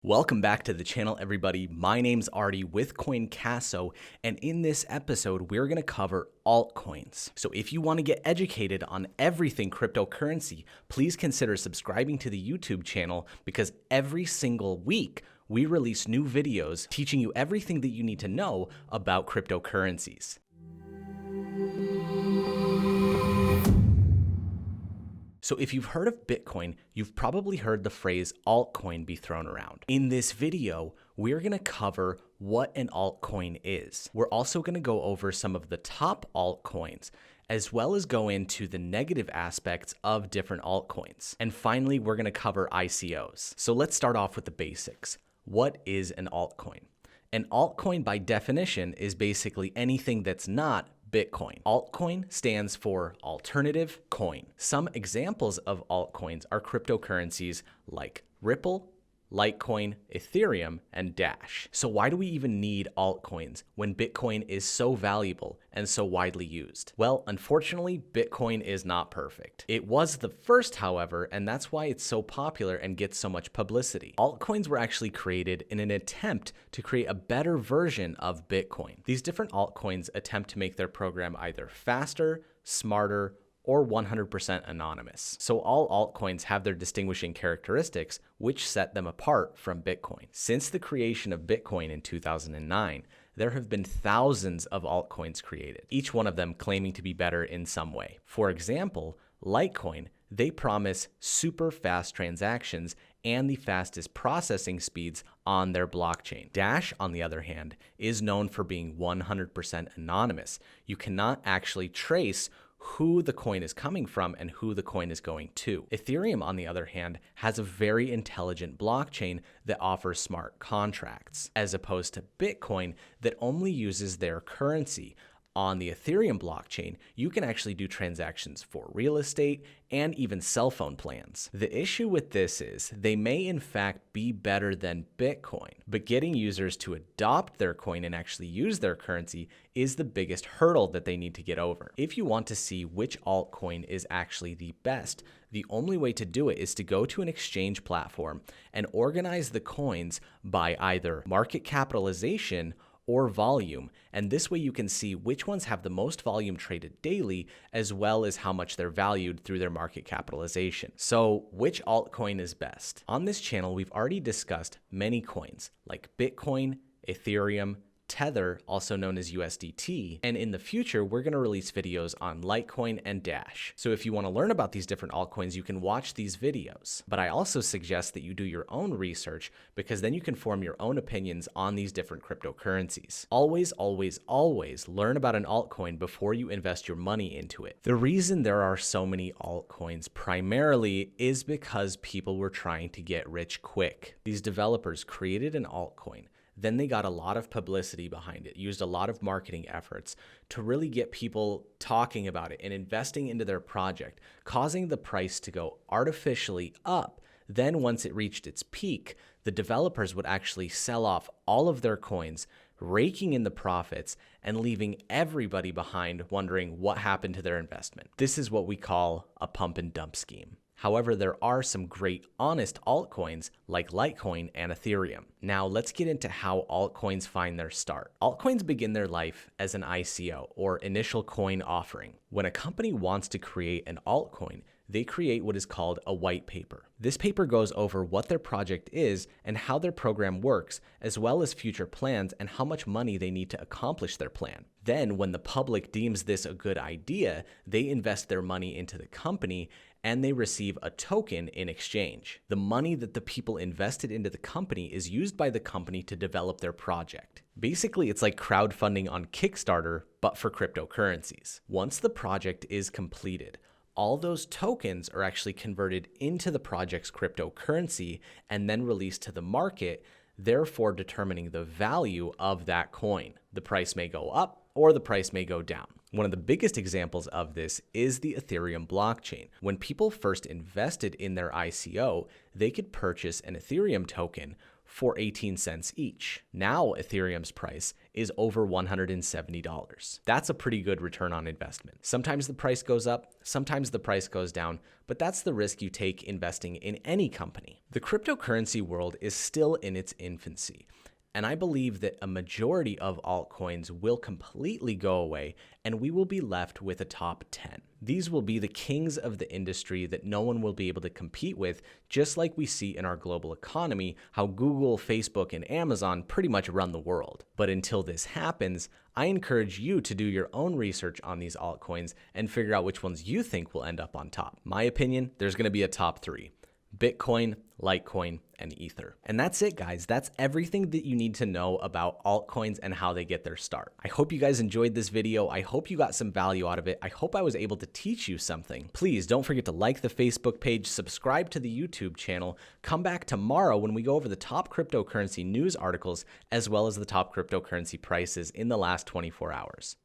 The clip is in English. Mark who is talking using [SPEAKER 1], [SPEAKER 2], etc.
[SPEAKER 1] Welcome back to the channel, everybody. My name's Artie with CoinCasso, and in this episode, we're going to cover altcoins. So if you want to get educated on everything cryptocurrency, please consider subscribing to the YouTube channel because every single week, we release new videos teaching you everything that you need to know about cryptocurrencies. So if you've heard of Bitcoin, you've probably heard the phrase altcoin be thrown around. In this video, we're going to cover what an altcoin is. We're also going to go over some of the top altcoins, as well as go into the negative aspects of different altcoins. And finally, we're going to cover ICOs. So let's start off with the basics. What is an altcoin? An altcoin, by definition, is basically anything that's not Bitcoin. Altcoin stands for alternative coin. Some examples of altcoins are cryptocurrencies like Ripple, Litecoin, Ethereum, and Dash. So why do we even need altcoins when Bitcoin is so valuable and so widely used? Well, unfortunately, Bitcoin is not perfect. It was the first, however, and that's why it's so popular and gets so much publicity. Altcoins were actually created in an attempt to create a better version of Bitcoin. These different altcoins attempt to make their program either faster, smarter, or 100% anonymous. So all altcoins have their distinguishing characteristics, which set them apart from Bitcoin. Since the creation of Bitcoin in 2009, there have been thousands of altcoins created, each one of them claiming to be better in some way. For example, Litecoin, they promise super fast transactions and the fastest processing speeds on their blockchain. Dash, on the other hand, is known for being 100% anonymous. You cannot actually trace who the coin is coming from and who the coin is going to. Ethereum, on the other hand, has a very intelligent blockchain that offers smart contracts, as opposed to Bitcoin that only uses their currency. On the Ethereum blockchain, you can actually do transactions for real estate and even cell phone plans. The issue with this is they may in fact be better than Bitcoin, but getting users to adopt their coin and actually use their currency is the biggest hurdle that they need to get over. If you want to see which altcoin is actually the best, the only way to do it is to go to an exchange platform and organize the coins by either market capitalization or volume, and this way you can see which ones have the most volume traded daily, as well as how much they're valued through their market capitalization. So which altcoin is best? On this channel, we've already discussed many coins like Bitcoin, Ethereum, Tether, also known as USDT, and in the future, we're going to release videos on Litecoin and Dash. So if you want to learn about these different altcoins, you can watch these videos. But I also suggest that you do your own research because then you can form your own opinions on these different cryptocurrencies. Always, always, always learn about an altcoin before you invest your money into it. The reason there are so many altcoins primarily is because people were trying to get rich quick. These developers created an altcoin. Then they got a lot of publicity behind it, used a lot of marketing efforts to really get people talking about it and investing into their project, causing the price to go artificially up. Then once it reached its peak, the developers would actually sell off all of their coins, raking in the profits and leaving everybody behind wondering what happened to their investment. This is what we call a pump and dump scheme. However, there are some great honest altcoins like Litecoin and Ethereum. Now let's get into how altcoins find their start. Altcoins begin their life as an ICO, or initial coin offering. When a company wants to create an altcoin, they create what is called a white paper. This paper goes over what their project is and how their program works, as well as future plans and how much money they need to accomplish their plan. Then, when the public deems this a good idea, they invest their money into the company and they receive a token in exchange. The money that the people invested into the company is used by the company to develop their project. Basically, it's like crowdfunding on Kickstarter, but for cryptocurrencies. Once the project is completed, all those tokens are actually converted into the project's cryptocurrency and then released to the market, therefore determining the value of that coin. The price may go up or the price may go down. One of the biggest examples of this is the Ethereum blockchain. When people first invested in their ICO, they could purchase an Ethereum token for 18 cents each. Now Ethereum's price is over $170. That's a pretty good return on investment. Sometimes the price goes up, sometimes the price goes down, but that's the risk you take investing in any company. The cryptocurrency world is still in its infancy, and I believe that a majority of altcoins will completely go away and we will be left with a top 10. These will be the kings of the industry that no one will be able to compete with, just like we see in our global economy, how Google, Facebook, and Amazon pretty much run the world. But until this happens, I encourage you to do your own research on these altcoins and figure out which ones you think will end up on top. My opinion, there's going to be a top 3. Bitcoin, Litecoin, and Ether. And that's it, guys. That's everything that you need to know about altcoins and how they get their start. I hope you guys enjoyed this video. I hope you got some value out of it. I hope I was able to teach you something. Please don't forget to like the Facebook page, subscribe to the YouTube channel, come back tomorrow when we go over the top cryptocurrency news articles, as well as the top cryptocurrency prices in the last 24 hours.